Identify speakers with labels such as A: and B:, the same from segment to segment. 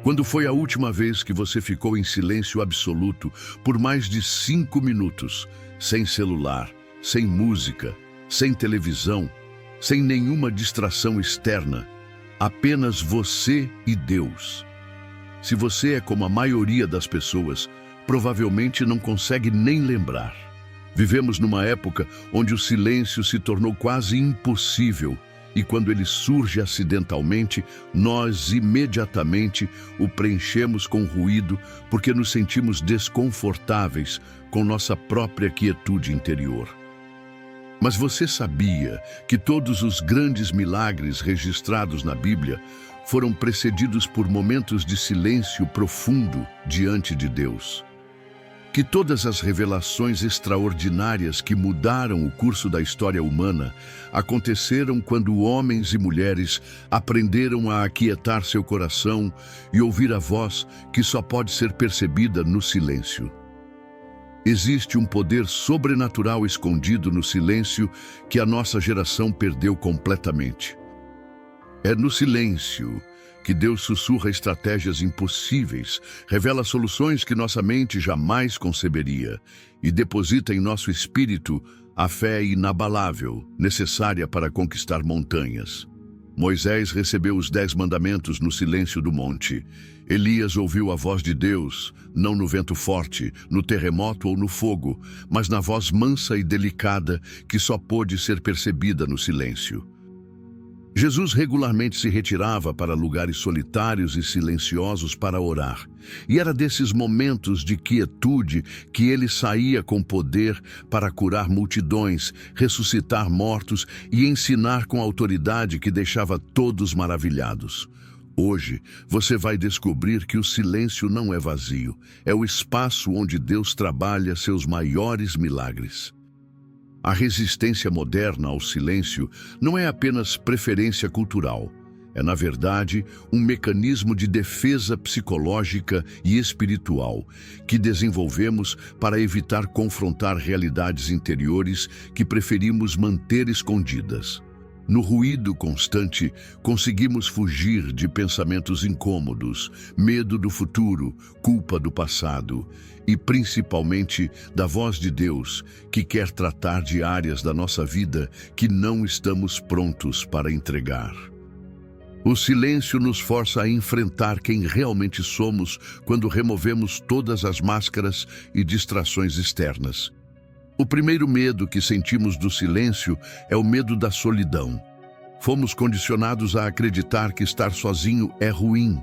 A: Quando foi a última vez que você ficou em silêncio absoluto por mais de 5 minutos, sem celular, sem música, sem televisão, sem nenhuma distração externa, apenas você e Deus? Se você é como a maioria das pessoas, provavelmente não consegue nem lembrar. Vivemos numa época onde o silêncio se tornou quase impossível, e quando ele surge acidentalmente, nós imediatamente o preenchemos com ruído porque nos sentimos desconfortáveis com nossa própria quietude interior. Mas você sabia que todos os grandes milagres registrados na Bíblia foram precedidos por momentos de silêncio profundo diante de Deus? Que todas as revelações extraordinárias que mudaram o curso da história humana aconteceram quando homens e mulheres aprenderam a aquietar seu coração e ouvir a voz que só pode ser percebida no silêncio. Existe um poder sobrenatural escondido no silêncio que a nossa geração perdeu completamente. É no silêncio que Deus sussurra estratégias impossíveis, revela soluções que nossa mente jamais conceberia e deposita em nosso espírito a fé inabalável, necessária para conquistar montanhas. Moisés recebeu os 10 mandamentos no silêncio do monte. Elias ouviu a voz de Deus, não no vento forte, no terremoto ou no fogo, mas na voz mansa e delicada que só pôde ser percebida no silêncio. Jesus regularmente se retirava para lugares solitários e silenciosos para orar. E era desses momentos de quietude que ele saía com poder para curar multidões, ressuscitar mortos e ensinar com autoridade que deixava todos maravilhados. Hoje, você vai descobrir que o silêncio não é vazio, é o espaço onde Deus trabalha seus maiores milagres. A resistência moderna ao silêncio não é apenas preferência cultural. É, na verdade, um mecanismo de defesa psicológica e espiritual que desenvolvemos para evitar confrontar realidades interiores que preferimos manter escondidas. No ruído constante, conseguimos fugir de pensamentos incômodos, medo do futuro, culpa do passado e, principalmente, da voz de Deus, que quer tratar de áreas da nossa vida que não estamos prontos para entregar. O silêncio nos força a enfrentar quem realmente somos quando removemos todas as máscaras e distrações externas. O primeiro medo que sentimos do silêncio é o medo da solidão. Fomos condicionados a acreditar que estar sozinho é ruim,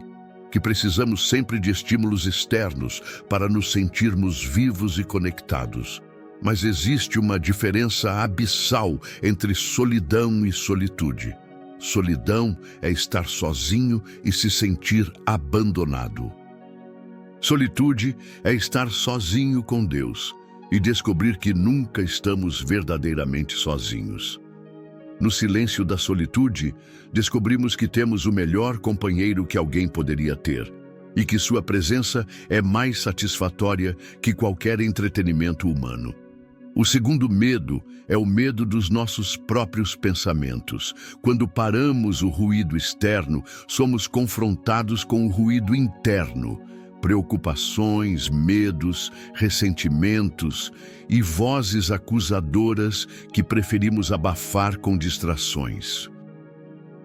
A: que precisamos sempre de estímulos externos para nos sentirmos vivos e conectados. Mas existe uma diferença abissal entre solidão e solitude. Solidão é estar sozinho e se sentir abandonado. Solitude é estar sozinho com Deus e descobrir que nunca estamos verdadeiramente sozinhos. No silêncio da solitude, descobrimos que temos o melhor companheiro que alguém poderia ter e que sua presença é mais satisfatória que qualquer entretenimento humano. O segundo medo é o medo dos nossos próprios pensamentos. Quando paramos o ruído externo, somos confrontados com o ruído interno. Preocupações, medos, ressentimentos e vozes acusadoras que preferimos abafar com distrações.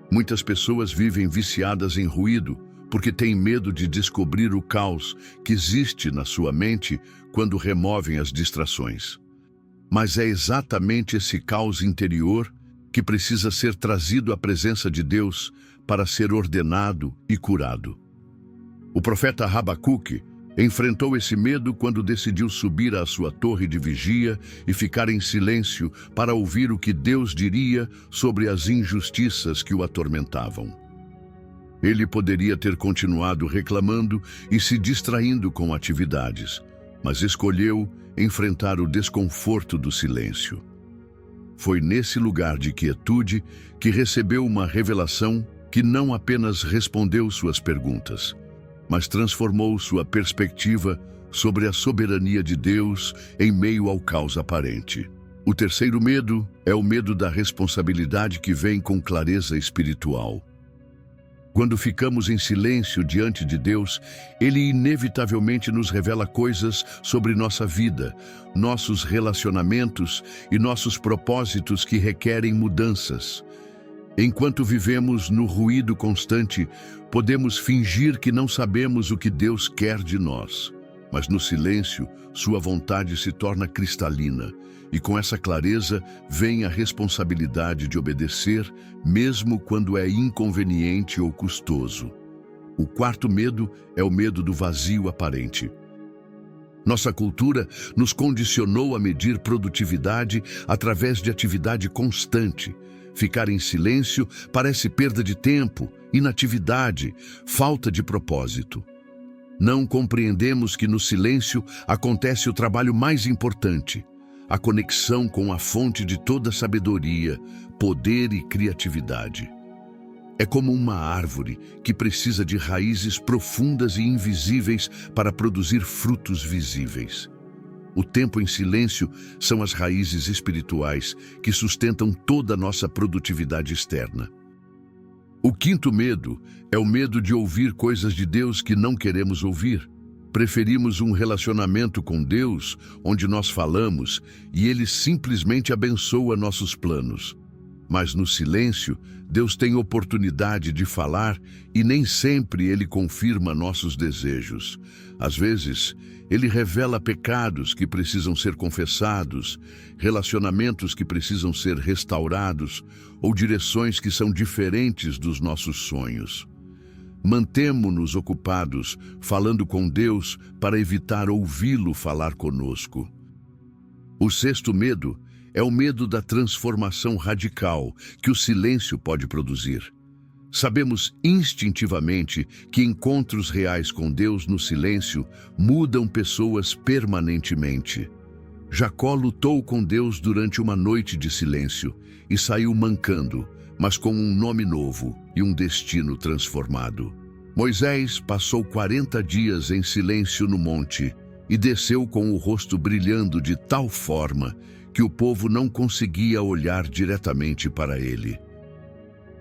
A: Muitas pessoas vivem viciadas em ruído porque têm medo de descobrir o caos que existe na sua mente quando removem as distrações. Mas é exatamente esse caos interior que precisa ser trazido à presença de Deus para ser ordenado e curado. O profeta Habacuque enfrentou esse medo quando decidiu subir à sua torre de vigia e ficar em silêncio para ouvir o que Deus diria sobre as injustiças que o atormentavam. Ele poderia ter continuado reclamando e se distraindo com atividades, mas escolheu enfrentar o desconforto do silêncio. Foi nesse lugar de quietude que recebeu uma revelação que não apenas respondeu suas perguntas, mas transformou sua perspectiva sobre a soberania de Deus em meio ao caos aparente. O terceiro medo é o medo da responsabilidade que vem com clareza espiritual. Quando ficamos em silêncio diante de Deus, Ele inevitavelmente nos revela coisas sobre nossa vida, nossos relacionamentos e nossos propósitos que requerem mudanças. Enquanto vivemos no ruído constante, podemos fingir que não sabemos o que Deus quer de nós. Mas no silêncio, sua vontade se torna cristalina, e com essa clareza vem a responsabilidade de obedecer, mesmo quando é inconveniente ou custoso. O quarto medo é o medo do vazio aparente. Nossa cultura nos condicionou a medir produtividade através de atividade constante. Ficar em silêncio parece perda de tempo, inatividade, falta de propósito. Não compreendemos que no silêncio acontece o trabalho mais importante, a conexão com a fonte de toda sabedoria, poder e criatividade. É como uma árvore que precisa de raízes profundas e invisíveis para produzir frutos visíveis. O tempo em silêncio são as raízes espirituais que sustentam toda a nossa produtividade externa. O quinto medo é o medo de ouvir coisas de Deus que não queremos ouvir. Preferimos um relacionamento com Deus, onde nós falamos e Ele simplesmente abençoa nossos planos. Mas no silêncio, Deus tem oportunidade de falar e nem sempre Ele confirma nossos desejos. Às vezes, Ele revela pecados que precisam ser confessados, relacionamentos que precisam ser restaurados ou direções que são diferentes dos nossos sonhos. Mantemo-nos ocupados, falando com Deus para evitar ouvi-lo falar conosco. O sexto medo é o medo da transformação radical que o silêncio pode produzir. Sabemos instintivamente que encontros reais com Deus no silêncio mudam pessoas permanentemente. Jacó lutou com Deus durante uma noite de silêncio e saiu mancando, mas com um nome novo e um destino transformado. Moisés passou 40 dias em silêncio no monte e desceu com o rosto brilhando de tal forma que o povo não conseguia olhar diretamente para ele.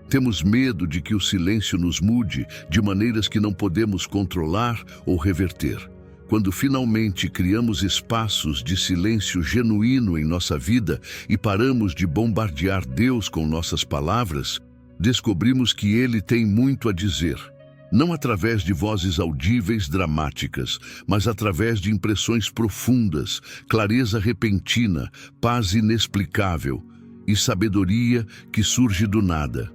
A: Temos medo de que o silêncio nos mude de maneiras que não podemos controlar ou reverter. Quando finalmente criamos espaços de silêncio genuíno em nossa vida e paramos de bombardear Deus com nossas palavras, descobrimos que Ele tem muito a dizer. Não através de vozes audíveis dramáticas, mas através de impressões profundas, clareza repentina, paz inexplicável e sabedoria que surge do nada.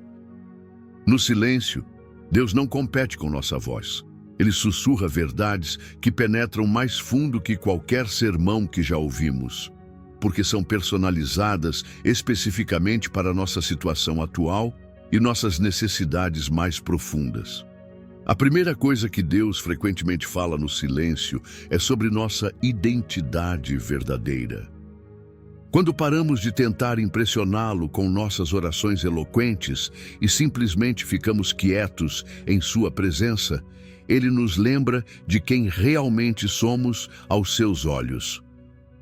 A: No silêncio, Deus não compete com nossa voz. Ele sussurra verdades que penetram mais fundo que qualquer sermão que já ouvimos, porque são personalizadas especificamente para a nossa situação atual e nossas necessidades mais profundas. A primeira coisa que Deus frequentemente fala no silêncio é sobre nossa identidade verdadeira. Quando paramos de tentar impressioná-lo com nossas orações eloquentes e simplesmente ficamos quietos em sua presença, Ele nos lembra de quem realmente somos aos seus olhos.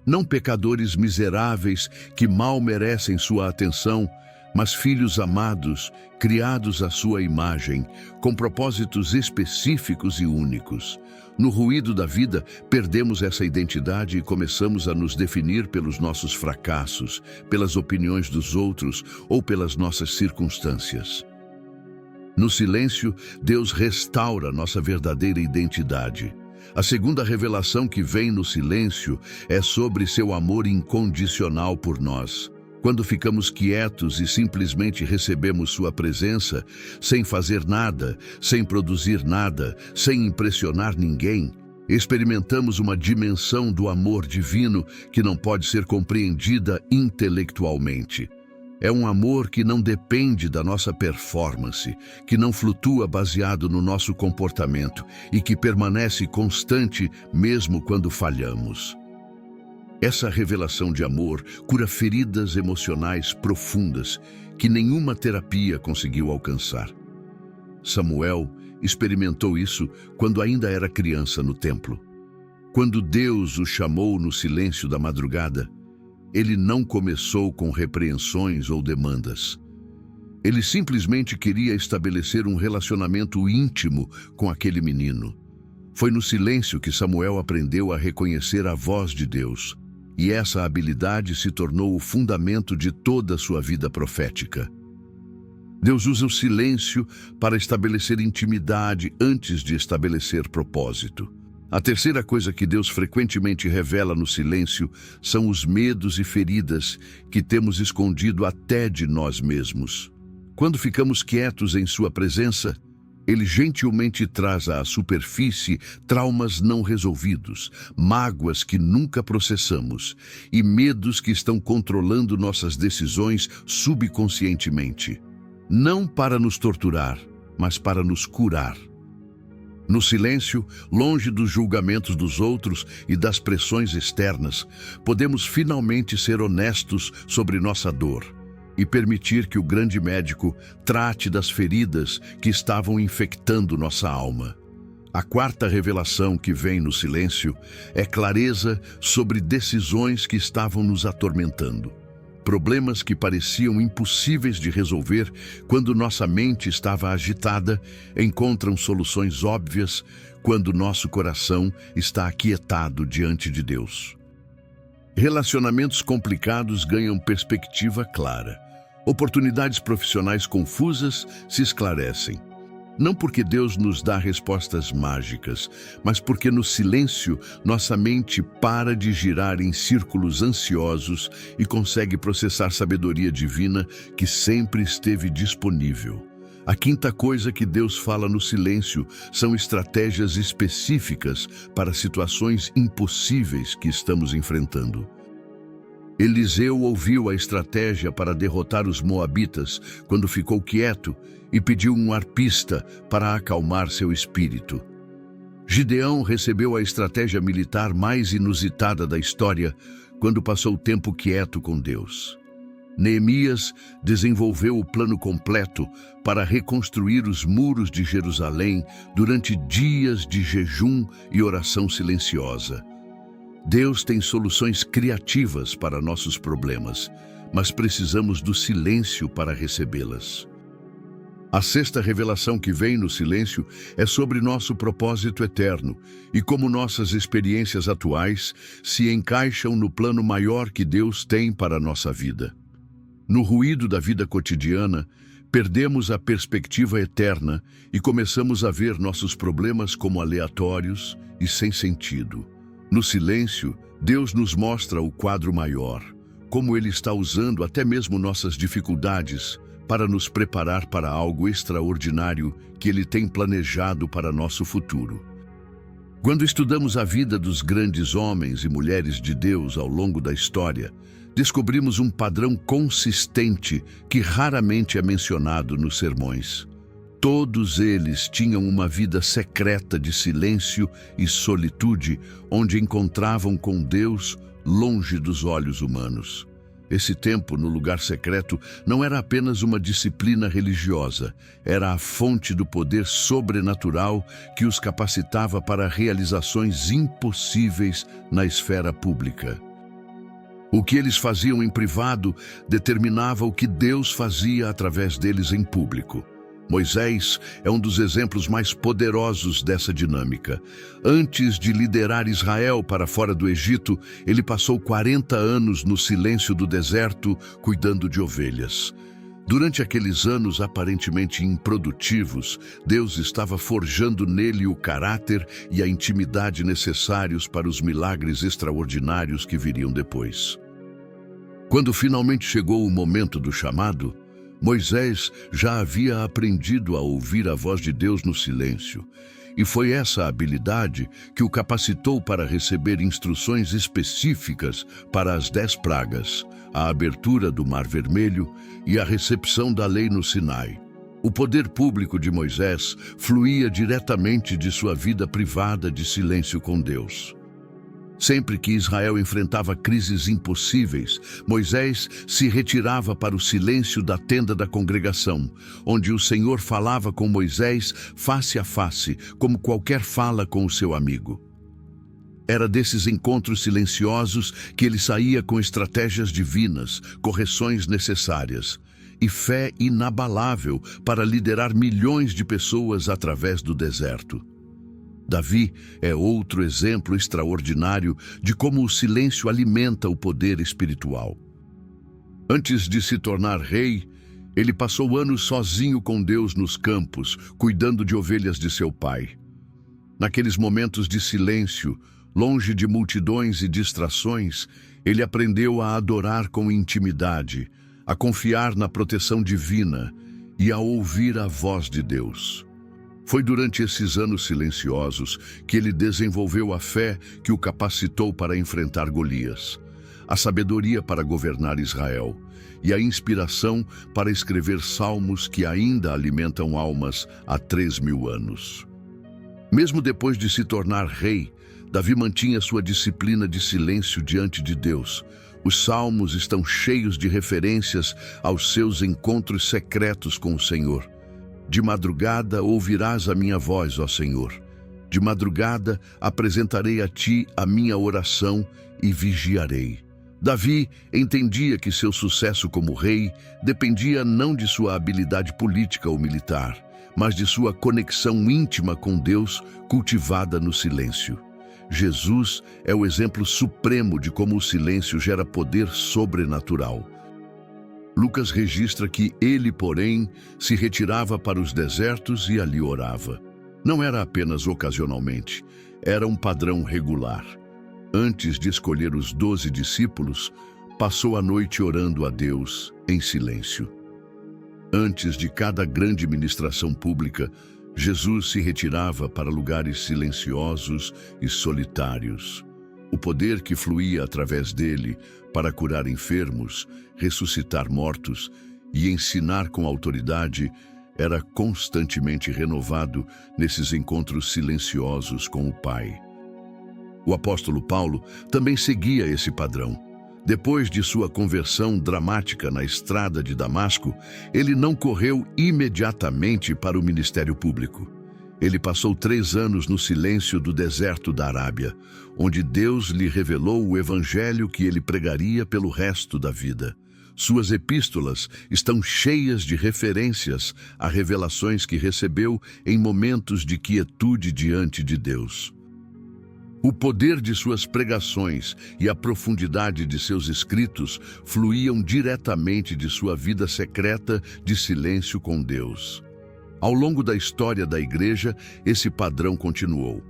A: Não pecadores miseráveis que mal merecem sua atenção, mas filhos amados, criados à sua imagem, com propósitos específicos e únicos. No ruído da vida, perdemos essa identidade e começamos a nos definir pelos nossos fracassos, pelas opiniões dos outros ou pelas nossas circunstâncias. No silêncio, Deus restaura nossa verdadeira identidade. A segunda revelação que vem no silêncio é sobre seu amor incondicional por nós. Quando ficamos quietos e simplesmente recebemos sua presença, sem fazer nada, sem produzir nada, sem impressionar ninguém, experimentamos uma dimensão do amor divino que não pode ser compreendida intelectualmente. É um amor que não depende da nossa performance, que não flutua baseado no nosso comportamento e que permanece constante mesmo quando falhamos. Essa revelação de amor cura feridas emocionais profundas que nenhuma terapia conseguiu alcançar. Samuel experimentou isso quando ainda era criança no templo. Quando Deus o chamou no silêncio da madrugada, ele não começou com repreensões ou demandas. Ele simplesmente queria estabelecer um relacionamento íntimo com aquele menino. Foi no silêncio que Samuel aprendeu a reconhecer a voz de Deus, e essa habilidade se tornou o fundamento de toda a sua vida profética. Deus usa o silêncio para estabelecer intimidade antes de estabelecer propósito. A terceira coisa que Deus frequentemente revela no silêncio são os medos e feridas que temos escondido até de nós mesmos. Quando ficamos quietos em sua presença, Ele gentilmente traz à superfície traumas não resolvidos, mágoas que nunca processamos e medos que estão controlando nossas decisões subconscientemente. Não para nos torturar, mas para nos curar. No silêncio, longe dos julgamentos dos outros e das pressões externas, podemos finalmente ser honestos sobre nossa dor e permitir que o grande médico trate das feridas que estavam infectando nossa alma. A quarta revelação que vem no silêncio é clareza sobre decisões que estavam nos atormentando. Problemas que pareciam impossíveis de resolver quando nossa mente estava agitada, encontram soluções óbvias quando nosso coração está aquietado diante de Deus. Relacionamentos complicados ganham perspectiva clara. Oportunidades profissionais confusas se esclarecem. Não porque Deus nos dá respostas mágicas, mas porque no silêncio nossa mente para de girar em círculos ansiosos e consegue processar sabedoria divina que sempre esteve disponível. A quinta coisa que Deus fala no silêncio são estratégias específicas para situações impossíveis que estamos enfrentando. Eliseu ouviu a estratégia para derrotar os moabitas quando ficou quieto e pediu um arpista para acalmar seu espírito. Gideão recebeu a estratégia militar mais inusitada da história quando passou tempo quieto com Deus. Neemias desenvolveu o plano completo para reconstruir os muros de Jerusalém durante dias de jejum e oração silenciosa. Deus tem soluções criativas para nossos problemas, mas precisamos do silêncio para recebê-las. A sexta revelação que vem no silêncio é sobre nosso propósito eterno e como nossas experiências atuais se encaixam no plano maior que Deus tem para a nossa vida. No ruído da vida cotidiana, perdemos a perspectiva eterna e começamos a ver nossos problemas como aleatórios e sem sentido. No silêncio, Deus nos mostra o quadro maior, como Ele está usando até mesmo nossas dificuldades para nos preparar para algo extraordinário que Ele tem planejado para nosso futuro. Quando estudamos a vida dos grandes homens e mulheres de Deus ao longo da história, descobrimos um padrão consistente que raramente é mencionado nos sermões. Todos eles tinham uma vida secreta de silêncio e solitude, onde encontravam com Deus longe dos olhos humanos. Esse tempo no lugar secreto não era apenas uma disciplina religiosa, era a fonte do poder sobrenatural que os capacitava para realizações impossíveis na esfera pública. O que eles faziam em privado determinava o que Deus fazia através deles em público. Moisés é um dos exemplos mais poderosos dessa dinâmica. Antes de liderar Israel para fora do Egito, ele passou 40 anos no silêncio do deserto, cuidando de ovelhas. Durante aqueles anos aparentemente improdutivos, Deus estava forjando nele o caráter e a intimidade necessários para os milagres extraordinários que viriam depois. Quando finalmente chegou o momento do chamado, Moisés já havia aprendido a ouvir a voz de Deus no silêncio, e foi essa habilidade que o capacitou para receber instruções específicas para as 10 pragas, a abertura do Mar Vermelho e a recepção da lei no Sinai. O poder público de Moisés fluía diretamente de sua vida privada de silêncio com Deus. Sempre que Israel enfrentava crises impossíveis, Moisés se retirava para o silêncio da tenda da congregação, onde o Senhor falava com Moisés face a face, como qualquer fala com o seu amigo. Era desses encontros silenciosos que ele saía com estratégias divinas, correções necessárias. e fé inabalável para liderar milhões de pessoas através do deserto. Davi é outro exemplo extraordinário de como o silêncio alimenta o poder espiritual. Antes de se tornar rei, ele passou anos sozinho com Deus nos campos, cuidando de ovelhas de seu pai. Naqueles momentos de silêncio, longe de multidões e distrações, ele aprendeu a adorar com intimidade, a confiar na proteção divina e a ouvir a voz de Deus. Foi durante esses anos silenciosos que ele desenvolveu a fé que o capacitou para enfrentar Golias, a sabedoria para governar Israel e a inspiração para escrever salmos que ainda alimentam almas há 3.000 anos. Mesmo depois de se tornar rei, Davi mantinha sua disciplina de silêncio diante de Deus. Os salmos estão cheios de referências aos seus encontros secretos com o Senhor. De madrugada ouvirás a minha voz, ó Senhor. De madrugada apresentarei a ti a minha oração e vigiarei. Davi entendia que seu sucesso como rei dependia não de sua habilidade política ou militar, mas de sua conexão íntima com Deus cultivada no silêncio. Jesus é o exemplo supremo de como o silêncio gera poder sobrenatural. Lucas registra que ele, porém, se retirava para os desertos e ali orava. Não era apenas ocasionalmente, era um padrão regular. Antes de escolher os 12 discípulos, passou a noite orando a Deus em silêncio. Antes de cada grande ministração pública, Jesus se retirava para lugares silenciosos e solitários. O poder que fluía através dele para curar enfermos, ressuscitar mortos e ensinar com autoridade era constantemente renovado nesses encontros silenciosos com o Pai. O apóstolo Paulo também seguia esse padrão. Depois de sua conversão dramática na estrada de Damasco, ele não correu imediatamente para o ministério público. Ele passou 3 anos no silêncio do deserto da Arábia, onde Deus lhe revelou o evangelho que ele pregaria pelo resto da vida. Suas epístolas estão cheias de referências a revelações que recebeu em momentos de quietude diante de Deus. O poder de suas pregações e a profundidade de seus escritos fluíam diretamente de sua vida secreta de silêncio com Deus. Ao longo da história da Igreja, esse padrão continuou.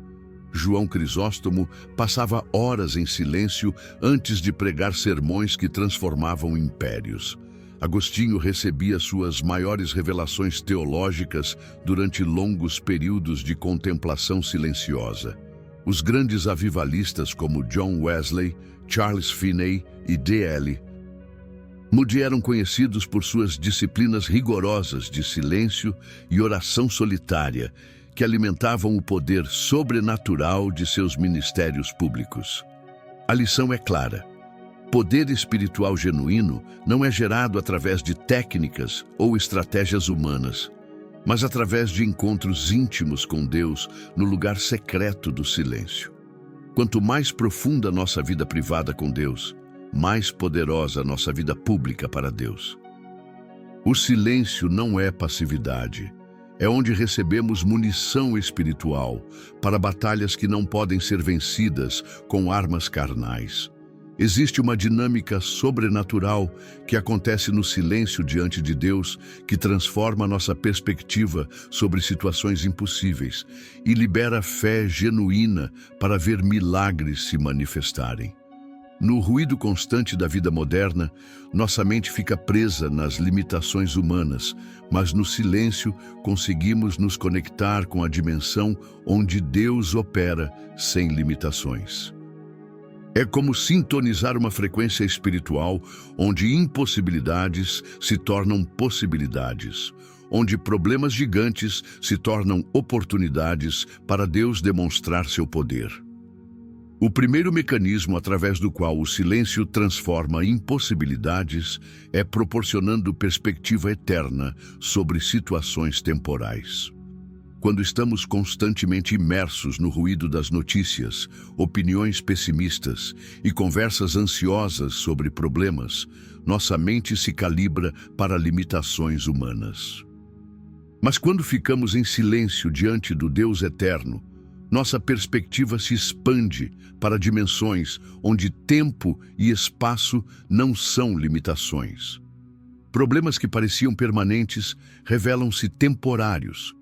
A: João Crisóstomo passava horas em silêncio antes de pregar sermões que transformavam impérios. Agostinho recebia suas maiores revelações teológicas durante longos períodos de contemplação silenciosa. Os grandes avivalistas como John Wesley, Charles Finney e D.L. Moody eram conhecidos por suas disciplinas rigorosas de silêncio e oração solitária, que alimentavam o poder sobrenatural de seus ministérios públicos. A lição é clara. Poder espiritual genuíno não é gerado através de técnicas ou estratégias humanas, mas através de encontros íntimos com Deus no lugar secreto do silêncio. Quanto mais profunda nossa vida privada com Deus, mais poderosa nossa vida pública para Deus. O silêncio não é passividade. É onde recebemos munição espiritual para batalhas que não podem ser vencidas com armas carnais. Existe uma dinâmica sobrenatural que acontece no silêncio diante de Deus, que transforma nossa perspectiva sobre situações impossíveis e libera fé genuína para ver milagres se manifestarem. No ruído constante da vida moderna, nossa mente fica presa nas limitações humanas, mas no silêncio conseguimos nos conectar com a dimensão onde Deus opera sem limitações. É como sintonizar uma frequência espiritual onde impossibilidades se tornam possibilidades, onde problemas gigantes se tornam oportunidades para Deus demonstrar seu poder. O primeiro mecanismo através do qual o silêncio transforma impossibilidades é proporcionando perspectiva eterna sobre situações temporais. Quando estamos constantemente imersos no ruído das notícias, opiniões pessimistas e conversas ansiosas sobre problemas, nossa mente se calibra para limitações humanas. Mas quando ficamos em silêncio diante do Deus eterno, nossa perspectiva se expande para dimensões onde tempo e espaço não são limitações. Problemas que pareciam permanentes revelam-se temporários.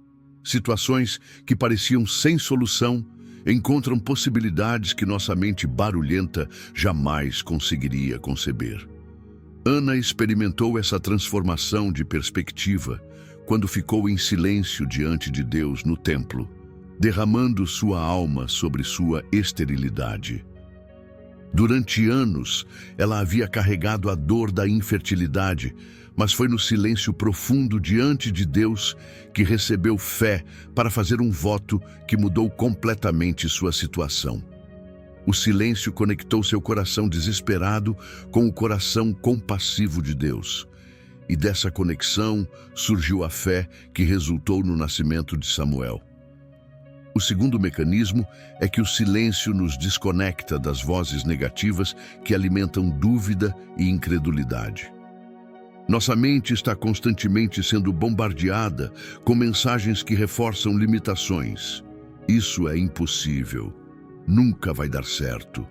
A: Situações que pareciam sem solução encontram possibilidades que nossa mente barulhenta jamais conseguiria conceber. Ana experimentou essa transformação de perspectiva quando ficou em silêncio diante de Deus no templo, derramando sua alma sobre sua esterilidade. Durante anos, ela havia carregado a dor da infertilidade, mas foi no silêncio profundo diante de Deus que recebeu fé para fazer um voto que mudou completamente sua situação. O silêncio conectou seu coração desesperado com o coração compassivo de Deus. E dessa conexão surgiu a fé que resultou no nascimento de Samuel. O segundo mecanismo é que o silêncio nos desconecta das vozes negativas que alimentam dúvida e incredulidade. Nossa mente está constantemente sendo bombardeada com mensagens que reforçam limitações. Isso é impossível. Nunca vai dar certo.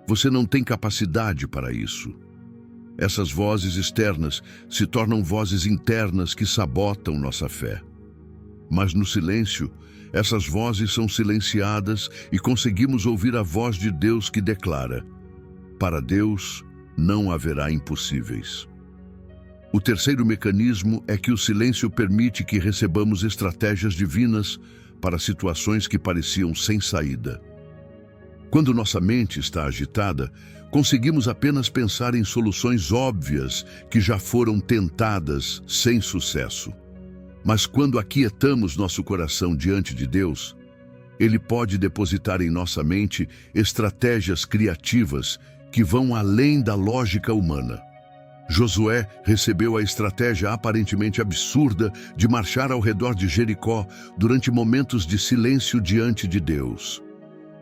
A: Você não tem capacidade para isso. Essas vozes externas se tornam vozes internas que sabotam nossa fé. Mas no silêncio, essas vozes são silenciadas e conseguimos ouvir a voz de Deus que declara: para Deus não haverá impossíveis. O terceiro mecanismo é que o silêncio permite que recebamos estratégias divinas para situações que pareciam sem saída. Quando nossa mente está agitada, conseguimos apenas pensar em soluções óbvias que já foram tentadas sem sucesso. Mas quando aquietamos nosso coração diante de Deus, Ele pode depositar em nossa mente estratégias criativas que vão além da lógica humana. Josué recebeu a estratégia aparentemente absurda de marchar ao redor de Jericó durante momentos de silêncio diante de Deus.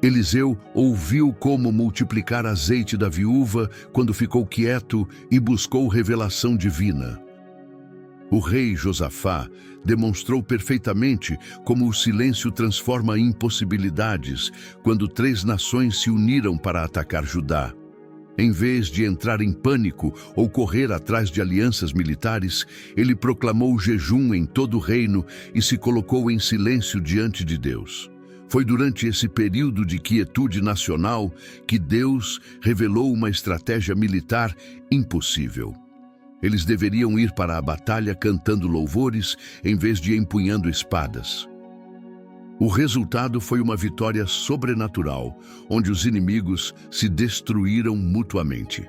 A: Eliseu ouviu como multiplicar azeite da viúva quando ficou quieto e buscou revelação divina. O rei Josafá demonstrou perfeitamente como o silêncio transforma impossibilidades quando 3 nações se uniram para atacar Judá. Em vez de entrar em pânico ou correr atrás de alianças militares, ele proclamou jejum em todo o reino e se colocou em silêncio diante de Deus. Foi durante esse período de quietude nacional que Deus revelou uma estratégia militar impossível. Eles deveriam ir para a batalha cantando louvores em vez de empunhando espadas. O resultado foi uma vitória sobrenatural, onde os inimigos se destruíram mutuamente.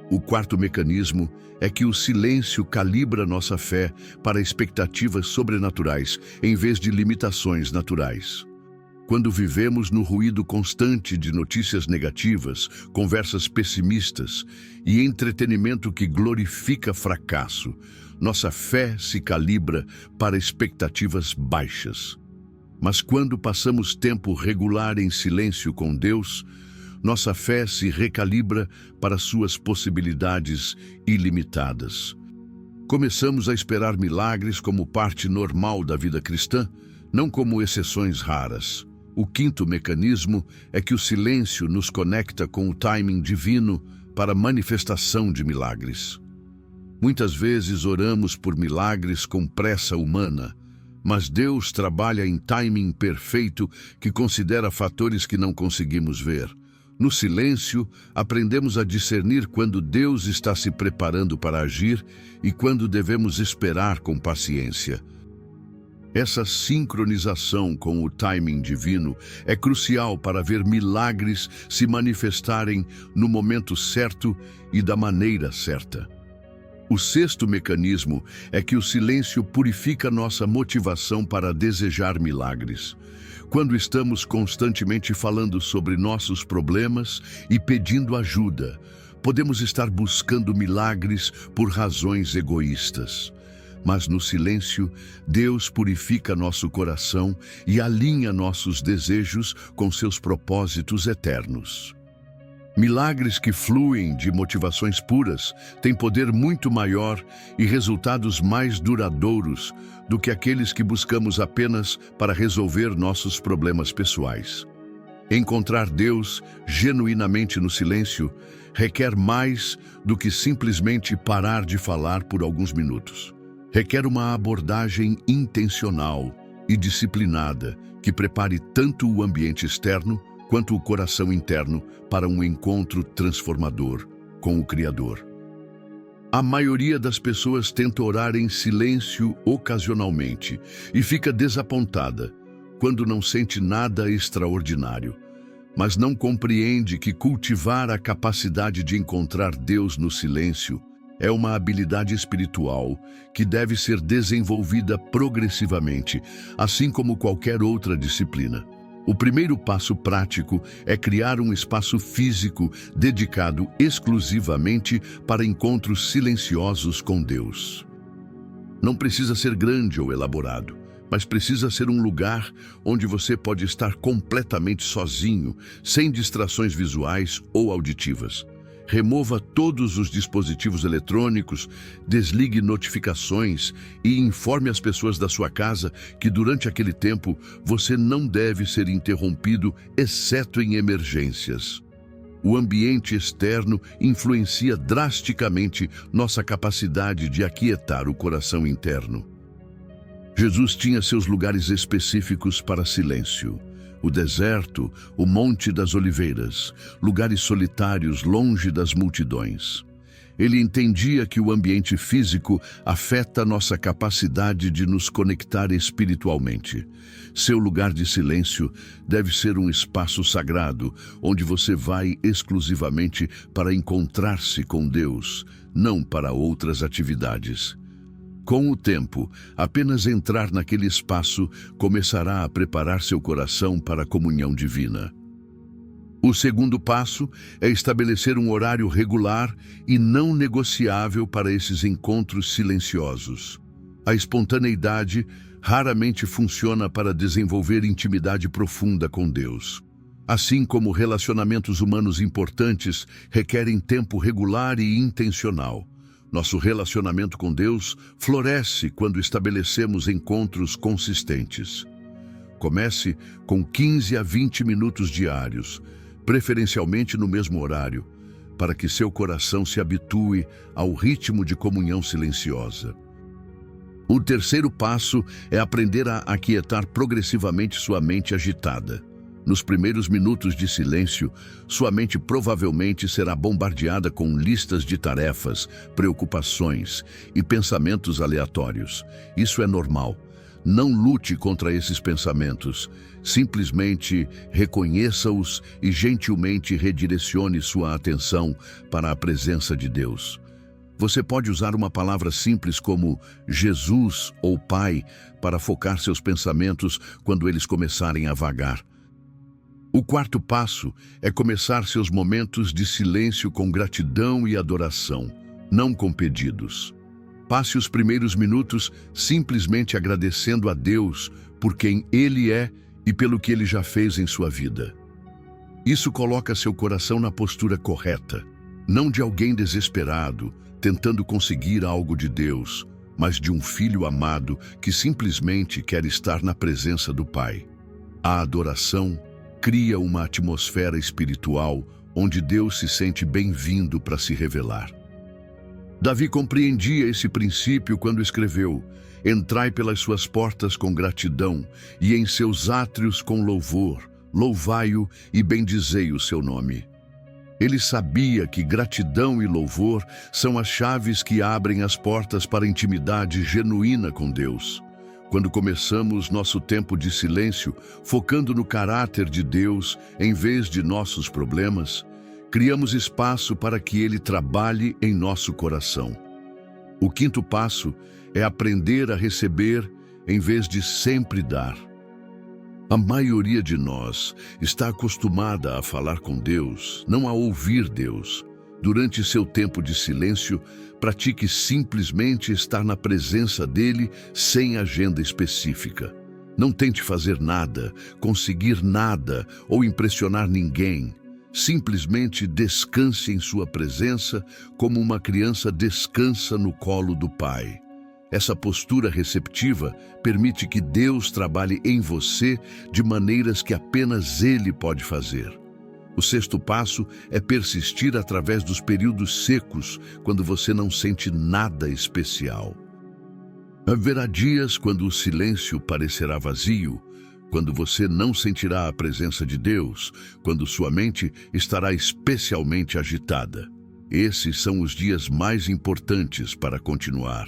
A: O quarto mecanismo é que o silêncio calibra nossa fé para expectativas sobrenaturais em vez de limitações naturais. Quando vivemos no ruído constante de notícias negativas, conversas pessimistas e entretenimento que glorifica fracasso, nossa fé se calibra para expectativas baixas. Mas quando passamos tempo regular em silêncio com Deus, nossa fé se recalibra para suas possibilidades ilimitadas. Começamos a esperar milagres como parte normal da vida cristã, não como exceções raras. O quinto mecanismo é que o silêncio nos conecta com o timing divino para a manifestação de milagres. Muitas vezes oramos por milagres com pressa humana, mas Deus trabalha em timing perfeito que considera fatores que não conseguimos ver. No silêncio, aprendemos a discernir quando Deus está se preparando para agir e quando devemos esperar com paciência. Essa sincronização com o timing divino é crucial para ver milagres se manifestarem no momento certo e da maneira certa. O sexto mecanismo é que o silêncio purifica nossa motivação para desejar milagres. Quando estamos constantemente falando sobre nossos problemas e pedindo ajuda, podemos estar buscando milagres por razões egoístas. Mas no silêncio, Deus purifica nosso coração e alinha nossos desejos com seus propósitos eternos. Milagres que fluem de motivações puras têm poder muito maior e resultados mais duradouros do que aqueles que buscamos apenas para resolver nossos problemas pessoais. Encontrar Deus genuinamente no silêncio requer mais do que simplesmente parar de falar por alguns minutos. Requer uma abordagem intencional e disciplinada que prepare tanto o ambiente externo quanto o coração interno para um encontro transformador com o Criador. A maioria das pessoas tenta orar em silêncio ocasionalmente e fica desapontada quando não sente nada extraordinário, mas não compreende que cultivar a capacidade de encontrar Deus no silêncio é uma habilidade espiritual que deve ser desenvolvida progressivamente, assim como qualquer outra disciplina. O primeiro passo prático é criar um espaço físico dedicado exclusivamente para encontros silenciosos com Deus. Não precisa ser grande ou elaborado, mas precisa ser um lugar onde você pode estar completamente sozinho, sem distrações visuais ou auditivas. Remova todos os dispositivos eletrônicos, desligue notificações e informe as pessoas da sua casa que durante aquele tempo você não deve ser interrompido, exceto em emergências. O ambiente externo influencia drasticamente nossa capacidade de aquietar o coração interno. Jesus tinha seus lugares específicos para silêncio. O deserto, o Monte das Oliveiras, lugares solitários longe das multidões. Ele entendia que o ambiente físico afeta nossa capacidade de nos conectar espiritualmente. Seu lugar de silêncio deve ser um espaço sagrado, onde você vai exclusivamente para encontrar-se com Deus, não para outras atividades. Com o tempo, apenas entrar naquele espaço começará a preparar seu coração para a comunhão divina. O segundo passo é estabelecer um horário regular e não negociável para esses encontros silenciosos. A espontaneidade raramente funciona para desenvolver intimidade profunda com Deus. Assim como relacionamentos humanos importantes requerem tempo regular e intencional. Nosso relacionamento com Deus floresce quando estabelecemos encontros consistentes. Comece com 15 a 20 minutos diários, preferencialmente no mesmo horário, para que seu coração se habitue ao ritmo de comunhão silenciosa. O terceiro passo é aprender a aquietar progressivamente sua mente agitada. Nos primeiros minutos de silêncio, sua mente provavelmente será bombardeada com listas de tarefas, preocupações e pensamentos aleatórios. Isso é normal. Não lute contra esses pensamentos. Simplesmente reconheça-os e gentilmente redirecione sua atenção para a presença de Deus. Você pode usar uma palavra simples como Jesus ou Pai para focar seus pensamentos quando eles começarem a vagar. O quarto passo é começar seus momentos de silêncio com gratidão e adoração, não com pedidos. Passe os primeiros minutos simplesmente agradecendo a Deus por quem Ele é e pelo que Ele já fez em sua vida. Isso coloca seu coração na postura correta, não de alguém desesperado, tentando conseguir algo de Deus, mas de um filho amado que simplesmente quer estar na presença do Pai. A adoração cria uma atmosfera espiritual onde Deus se sente bem-vindo para se revelar. Davi compreendia esse princípio quando escreveu: "Entrai pelas suas portas com gratidão e em seus átrios com louvor, louvai-o e bendizei o seu nome." Ele sabia que gratidão e louvor são as chaves que abrem as portas para a intimidade genuína com Deus. Quando começamos nosso tempo de silêncio, focando no caráter de Deus em vez de nossos problemas, criamos espaço para que Ele trabalhe em nosso coração. O quinto passo é aprender a receber em vez de sempre dar. A maioria de nós está acostumada a falar com Deus, não a ouvir Deus. Durante seu tempo de silêncio, pratique simplesmente estar na presença dele sem agenda específica. Não tente fazer nada, conseguir nada ou impressionar ninguém. Simplesmente descanse em sua presença como uma criança descansa no colo do pai. Essa postura receptiva permite que Deus trabalhe em você de maneiras que apenas Ele pode fazer. O sexto passo é persistir através dos períodos secos, quando você não sente nada especial. Haverá dias quando o silêncio parecerá vazio, quando você não sentirá a presença de Deus, quando sua mente estará especialmente agitada. Esses são os dias mais importantes para continuar.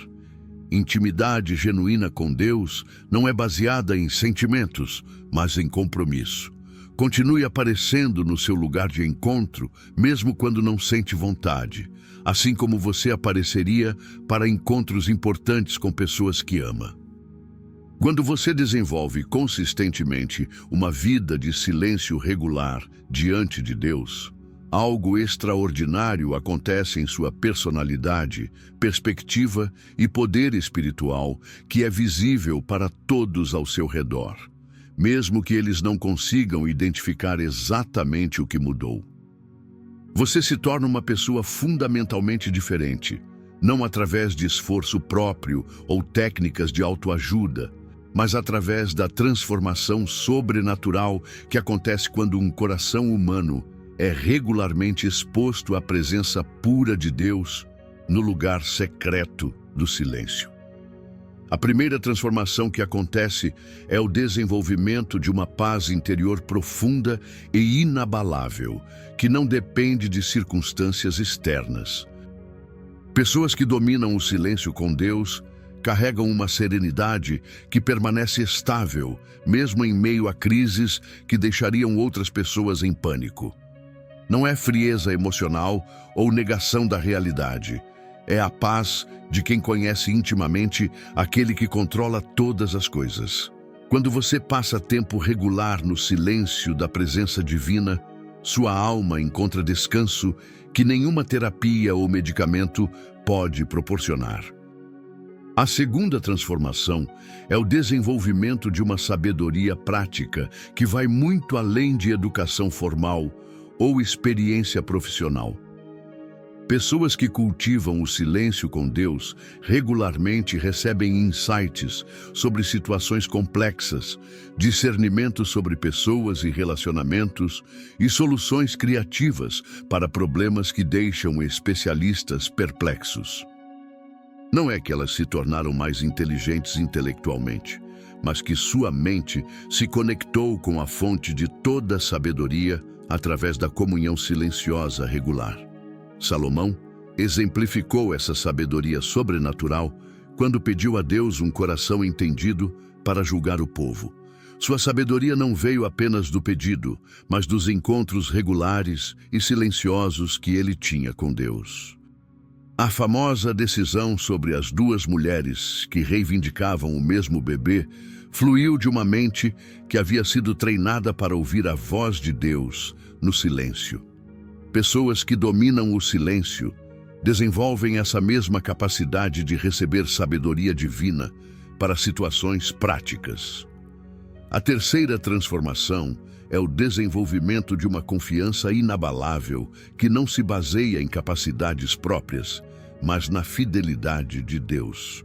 A: Intimidade genuína com Deus não é baseada em sentimentos, mas em compromisso. Continue aparecendo no seu lugar de encontro, mesmo quando não sente vontade, assim como você apareceria para encontros importantes com pessoas que ama. Quando você desenvolve consistentemente uma vida de silêncio regular diante de Deus, algo extraordinário acontece em sua personalidade, perspectiva e poder espiritual que é visível para todos ao seu redor, mesmo que eles não consigam identificar exatamente o que mudou. Você se torna uma pessoa fundamentalmente diferente, não através de esforço próprio ou técnicas de autoajuda, mas através da transformação sobrenatural que acontece quando um coração humano é regularmente exposto à presença pura de Deus no lugar secreto do silêncio. A primeira transformação que acontece é o desenvolvimento de uma paz interior profunda e inabalável, que não depende de circunstâncias externas. Pessoas que dominam o silêncio com Deus carregam uma serenidade que permanece estável, mesmo em meio a crises que deixariam outras pessoas em pânico. Não é frieza emocional ou negação da realidade. É a paz de quem conhece intimamente aquele que controla todas as coisas. Quando você passa tempo regular no silêncio da presença divina, sua alma encontra descanso que nenhuma terapia ou medicamento pode proporcionar. A segunda transformação é o desenvolvimento de uma sabedoria prática que vai muito além de educação formal ou experiência profissional. Pessoas que cultivam o silêncio com Deus regularmente recebem insights sobre situações complexas, discernimento sobre pessoas e relacionamentos e soluções criativas para problemas que deixam especialistas perplexos. Não é que elas se tornaram mais inteligentes intelectualmente, mas que sua mente se conectou com a fonte de toda a sabedoria através da comunhão silenciosa regular. Salomão exemplificou essa sabedoria sobrenatural quando pediu a Deus um coração entendido para julgar o povo. Sua sabedoria não veio apenas do pedido, mas dos encontros regulares e silenciosos que ele tinha com Deus. A famosa decisão sobre as duas mulheres que reivindicavam o mesmo bebê fluiu de uma mente que havia sido treinada para ouvir a voz de Deus no silêncio. Pessoas que dominam o silêncio desenvolvem essa mesma capacidade de receber sabedoria divina para situações práticas. A terceira transformação é o desenvolvimento de uma confiança inabalável que não se baseia em capacidades próprias, mas na fidelidade de Deus.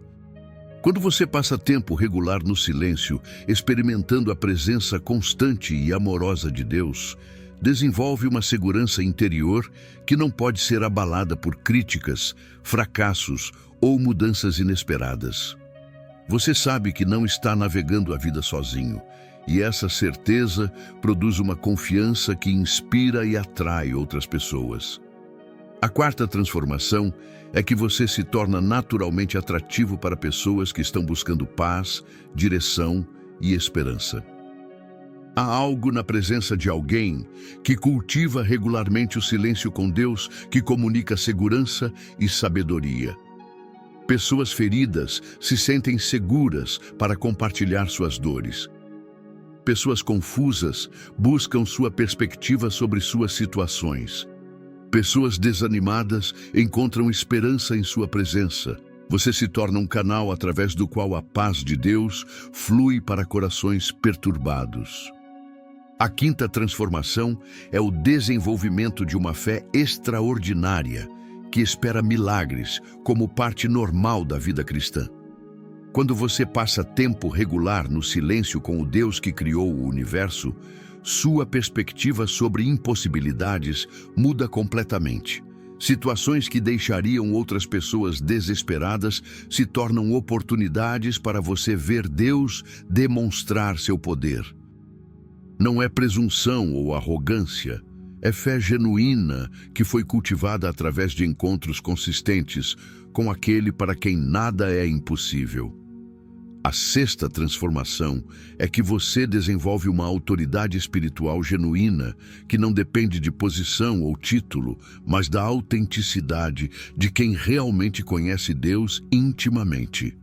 A: Quando você passa tempo regular no silêncio, experimentando a presença constante e amorosa de Deus, desenvolve uma segurança interior que não pode ser abalada por críticas, fracassos ou mudanças inesperadas. Você sabe que não está navegando a vida sozinho, e essa certeza produz uma confiança que inspira e atrai outras pessoas. A quarta transformação é que você se torna naturalmente atrativo para pessoas que estão buscando paz, direção e esperança. Há algo na presença de alguém que cultiva regularmente o silêncio com Deus que comunica segurança e sabedoria. Pessoas feridas se sentem seguras para compartilhar suas dores. Pessoas confusas buscam sua perspectiva sobre suas situações. Pessoas desanimadas encontram esperança em sua presença. Você se torna um canal através do qual a paz de Deus flui para corações perturbados. A quinta transformação é o desenvolvimento de uma fé extraordinária, que espera milagres como parte normal da vida cristã. Quando você passa tempo regular no silêncio com o Deus que criou o universo, sua perspectiva sobre impossibilidades muda completamente. Situações que deixariam outras pessoas desesperadas se tornam oportunidades para você ver Deus demonstrar seu poder. Não é presunção ou arrogância, é fé genuína que foi cultivada através de encontros consistentes com aquele para quem nada é impossível. A sexta transformação é que você desenvolve uma autoridade espiritual genuína que não depende de posição ou título, mas da autenticidade de quem realmente conhece Deus intimamente.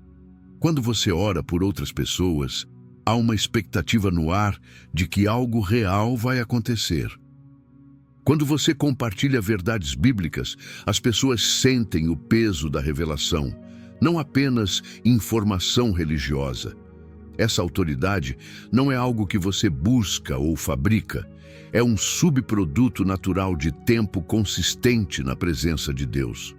A: Quando você ora por outras pessoas, há uma expectativa no ar de que algo real vai acontecer. Quando você compartilha verdades bíblicas, as pessoas sentem o peso da revelação, não apenas informação religiosa. Essa autoridade não é algo que você busca ou fabrica, é um subproduto natural de tempo consistente na presença de Deus.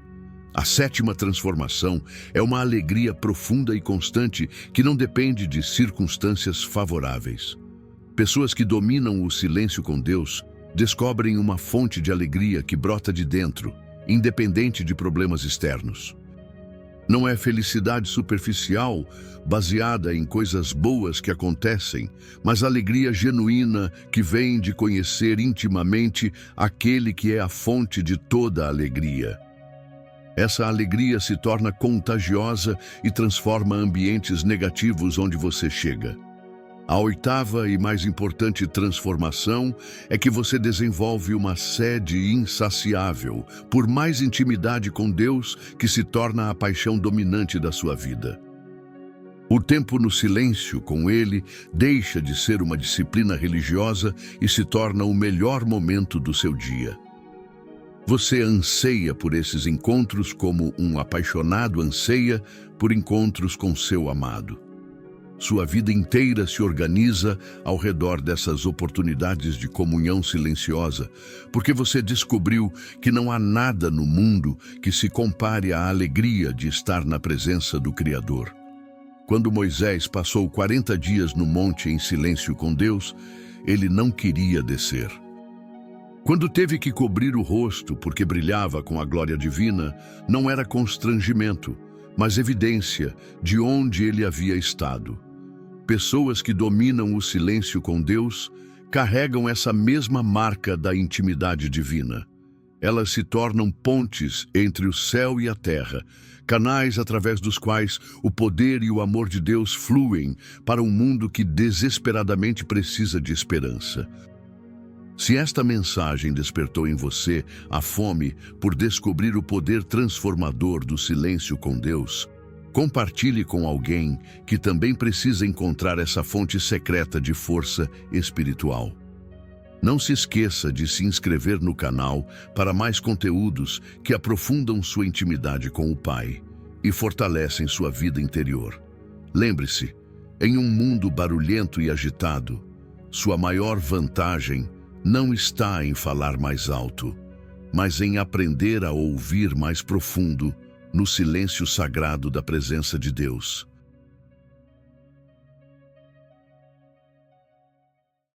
A: A sétima transformação é uma alegria profunda e constante que não depende de circunstâncias favoráveis. Pessoas que dominam o silêncio com Deus descobrem uma fonte de alegria que brota de dentro, independente de problemas externos. Não é felicidade superficial, baseada em coisas boas que acontecem, mas alegria genuína que vem de conhecer intimamente aquele que é a fonte de toda a alegria. Essa alegria se torna contagiosa e transforma ambientes negativos onde você chega. A oitava e mais importante transformação é que você desenvolve uma sede insaciável por mais intimidade com Deus, que se torna a paixão dominante da sua vida. O tempo no silêncio com Ele deixa de ser uma disciplina religiosa e se torna o melhor momento do seu dia. Você anseia por esses encontros como um apaixonado anseia por encontros com seu amado. Sua vida inteira se organiza ao redor dessas oportunidades de comunhão silenciosa, porque você descobriu que não há nada no mundo que se compare à alegria de estar na presença do Criador. Quando Moisés passou 40 dias no monte em silêncio com Deus, ele não queria descer. Quando teve que cobrir o rosto porque brilhava com a glória divina, não era constrangimento, mas evidência de onde ele havia estado. Pessoas que dominam o silêncio com Deus carregam essa mesma marca da intimidade divina. Elas se tornam pontes entre o céu e a terra, canais através dos quais o poder e o amor de Deus fluem para um mundo que desesperadamente precisa de esperança. Se esta mensagem despertou em você a fome por descobrir o poder transformador do silêncio com Deus, compartilhe com alguém que também precisa encontrar essa fonte secreta de força espiritual. Não se esqueça de se inscrever no canal para mais conteúdos que aprofundam sua intimidade com o Pai e fortalecem sua vida interior. Lembre-se, em um mundo barulhento e agitado, sua maior vantagem não está em falar mais alto, mas em aprender a ouvir mais profundo no silêncio sagrado da presença de Deus.